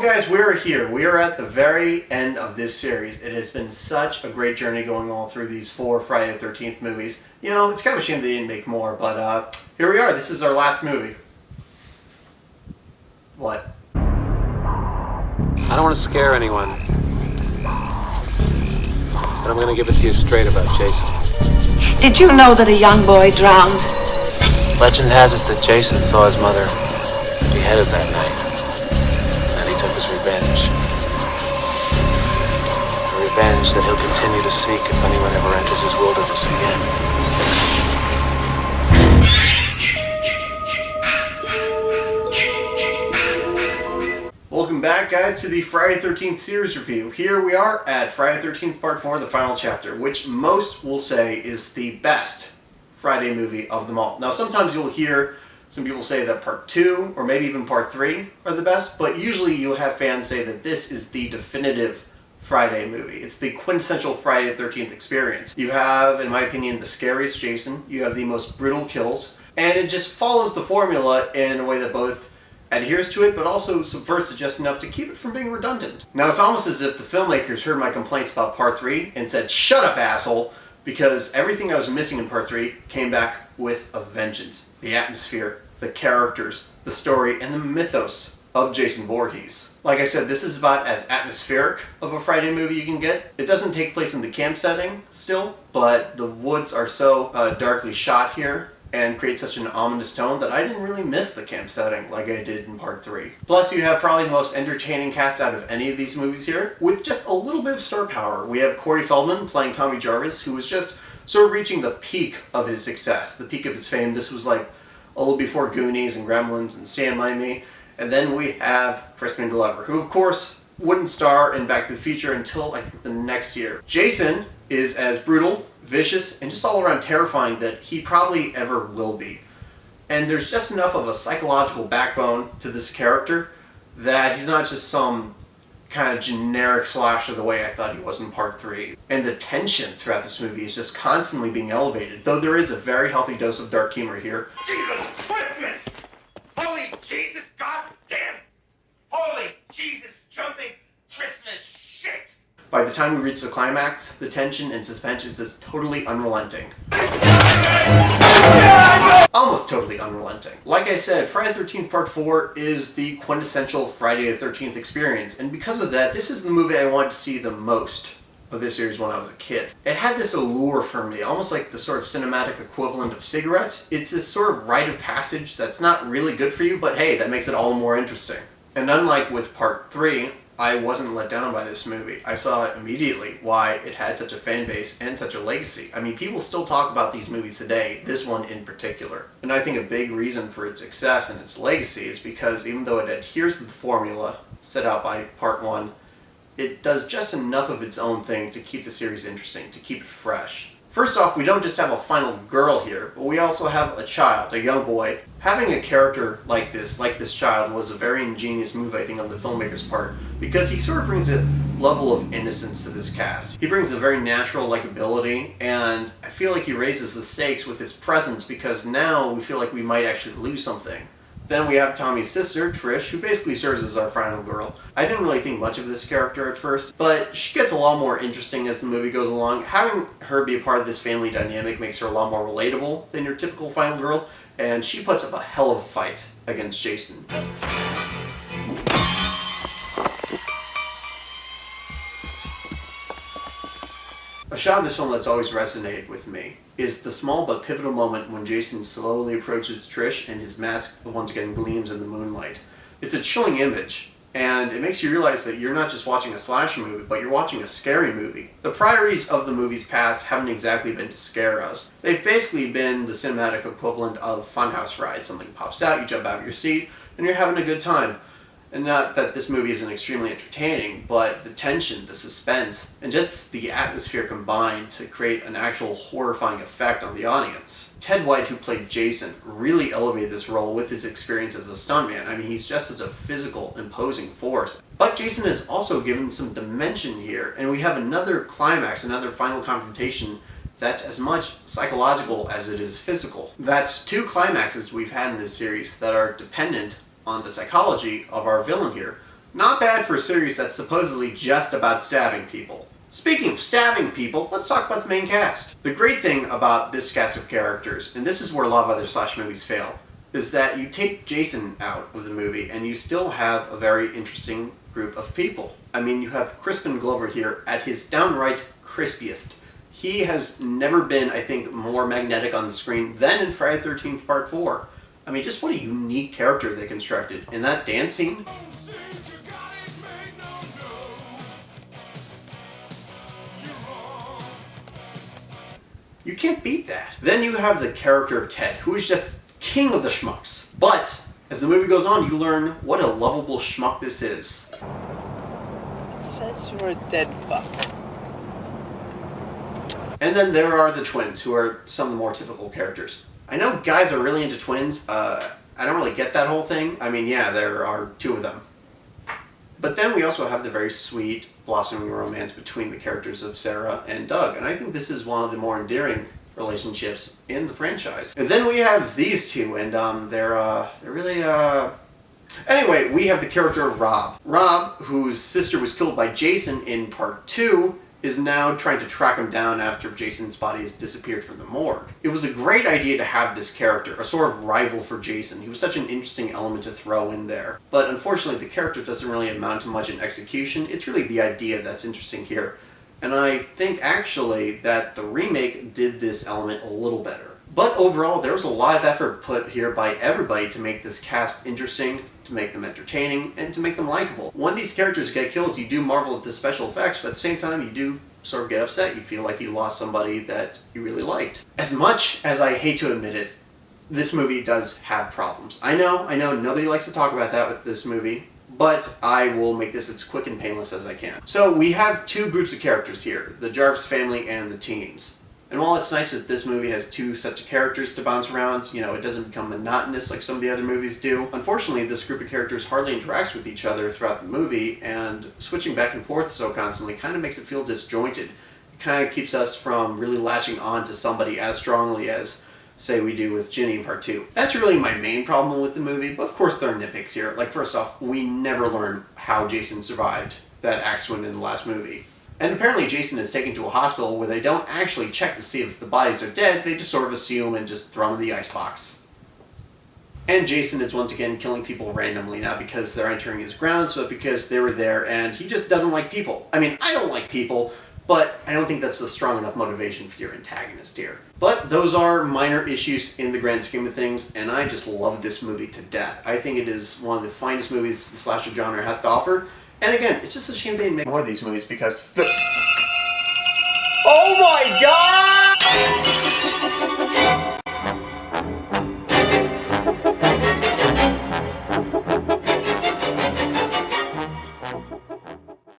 Well guys, we're here. We are at the very end of this series. It has been such a great journey going all through these 4 Friday the 13th movies. You know, it's kind of a shame they didn't make more, but here we are. This is our last movie. What? I don't want to scare anyone, but I'm going to give it to you straight about Jason. Did you know that a young boy drowned? Legend has it that Jason saw his mother beheaded that night, and he took his revenge. A revenge that he'll continue to seek if anyone ever enters his wilderness again. Welcome back, guys, to the Friday the 13th series review. Here we are at Friday the 13th Part 4, the final chapter, which most will say is the best Friday movie of them all. Now, sometimes you'll hear some people say that Part 2, or maybe even Part 3, are the best, but usually you'll have fans say that this is the definitive Friday movie. It's the quintessential Friday the 13th experience. You have, in my opinion, the scariest Jason, you have the most brutal kills, and it just follows the formula in a way that both adheres to it, but also subverts it just enough to keep it from being redundant. Now, it's almost as if the filmmakers heard my complaints about Part 3 and said, "Shut up, asshole," because everything I was missing in Part 3 came back with a vengeance. The atmosphere, the characters, the story, and the mythos of Jason Voorhees. Like I said, this is about as atmospheric of a Friday movie you can get. It doesn't take place in the camp setting still, but the woods are so darkly shot here and create such an ominous tone that I didn't really miss the camp setting like I did in Part 3. Plus, you have probably the most entertaining cast out of any of these movies here, with just a little bit of star power. We have Corey Feldman playing Tommy Jarvis, who was just sort of reaching the peak of his success, the peak of his fame. This was like a little before Goonies and Gremlins and Stand By Me. And then we have Crispin Glover, who of course wouldn't star in Back to the Future until I think the next year. Jason is as brutal, vicious, and just all around terrifying that he probably ever will be. And there's just enough of a psychological backbone to this character that he's not just some kind of generic slasher the way I thought he was in Part 3. And the tension throughout this movie is just constantly being elevated, though there is a very healthy dose of dark humor here. Jesus Christmas! Holy Jesus goddamn! Holy Jesus jumping Christmas shit! By the time we reach the climax, the tension and suspense is just totally unrelenting. Almost totally unrelenting. Like I said, Friday the 13th Part 4 is the quintessential Friday the 13th experience, and because of that, this is the movie I wanted to see the most of this series when I was a kid. It had this allure for me, almost like the sort of cinematic equivalent of cigarettes. It's this sort of rite of passage that's not really good for you, but hey, that makes it all the more interesting. And unlike with Part 3, I wasn't let down by this movie. I saw immediately why it had such a fan base and such a legacy. I mean, people still talk about these movies today, this one in particular. And I think a big reason for its success and its legacy is because even though it adheres to the formula set out by Part 1, it does just enough of its own thing to keep the series interesting, to keep it fresh. First off, we don't just have a final girl here, but we also have a child, a young boy. Having a character like this child, was a very ingenious move, I think, on the filmmaker's part, because he sort of brings a level of innocence to this cast. He brings a very natural likability, and I feel like he raises the stakes with his presence, because now we feel like we might actually lose something. Then we have Tommy's sister, Trish, who basically serves as our final girl. I didn't really think much of this character at first, but she gets a lot more interesting as the movie goes along. Having her be a part of this family dynamic makes her a lot more relatable than your typical final girl, and she puts up a hell of a fight against Jason. A shot of this film that's always resonated with me is the small but pivotal moment when Jason slowly approaches Trish and his mask once again gleams in the moonlight. It's a chilling image, and it makes you realize that you're not just watching a slasher movie, but you're watching a scary movie. The priorities of the movies past haven't exactly been to scare us. They've basically been the cinematic equivalent of Funhouse ride. Something pops out, you jump out of your seat, and you're having a good time. And not that this movie isn't extremely entertaining, but the tension, the suspense, and just the atmosphere combined to create an actual horrifying effect on the audience. Ted White, who played Jason, really elevated this role with his experience as a stuntman. I mean, he's just such a physical, imposing force. But Jason is also given some dimension here, and we have another climax, another final confrontation that's as much psychological as it is physical. That's 2 climaxes we've had in this series that are dependent on the psychology of our villain here, Not bad for a series that's supposedly just about stabbing people. Speaking of stabbing people, let's talk about the main cast. The great thing about this cast of characters, and this is where a lot of other slash movies fail, is that you take Jason out of the movie and you still have a very interesting group of people. I mean, you have Crispin Glover here at his downright crispiest. He has never been, I think, more magnetic on the screen than in Friday the 13th Part 4. I mean, just what a unique character they constructed. In that dance scene, you can't beat that. Then you have the character of Ted, who is just king of the schmucks. But as the movie goes on, you learn what a lovable schmuck this is. It says you're a dead fuck. And then there are the twins, who are some of the more typical characters. I know guys are really into twins. I don't really get that whole thing. I mean, yeah, there are two of them. But then we also have the very sweet, blossoming romance between the characters of Sarah and Doug. And I think this is one of the more endearing relationships in the franchise. And then we have these two, and they're really, Anyway, we have the character of Rob. Rob, whose sister was killed by Jason in Part 2, is now trying to track him down after Jason's body has disappeared from the morgue. It was a great idea to have this character, a sort of rival for Jason. He was such an interesting element to throw in there. But unfortunately, the character doesn't really amount to much in execution. It's really the idea that's interesting here. And I think, actually, that the remake did this element a little better. But overall, there was a lot of effort put here by everybody to make this cast interesting, to make them entertaining, and to make them likable. When these characters get killed, you do marvel at the special effects, but at the same time, you do sort of get upset. You feel like you lost somebody that you really liked. As much as I hate to admit it, this movie does have problems. I know, nobody likes to talk about that with this movie, but I will make this as quick and painless as I can. So we have two groups of characters here, the Jarvis family and the teens. And while it's nice that this movie has two sets of characters to bounce around, it doesn't become monotonous like some of the other movies do. Unfortunately, this group of characters hardly interacts with each other throughout the movie, and switching back and forth so constantly kind of makes it feel disjointed. It kind of keeps us from really latching on to somebody as strongly as, say, we do with Ginny in Part 2. That's really my main problem with the movie, but of course there are nitpicks here. Like, first off, we never learn how Jason survived that accident in the last movie. And apparently Jason is taken to a hospital where they don't actually check to see if the bodies are dead, they just sort of assume and just throw them in the icebox. And Jason is once again killing people randomly, not because they're entering his grounds, but because they were there and he just doesn't like people. I mean, I don't like people, but I don't think that's a strong enough motivation for your antagonist here. But those are minor issues in the grand scheme of things, and I just love this movie to death. I think it is one of the finest movies the slasher genre has to offer. And again, it's just a shame they didn't make more of these movies because... Oh my god!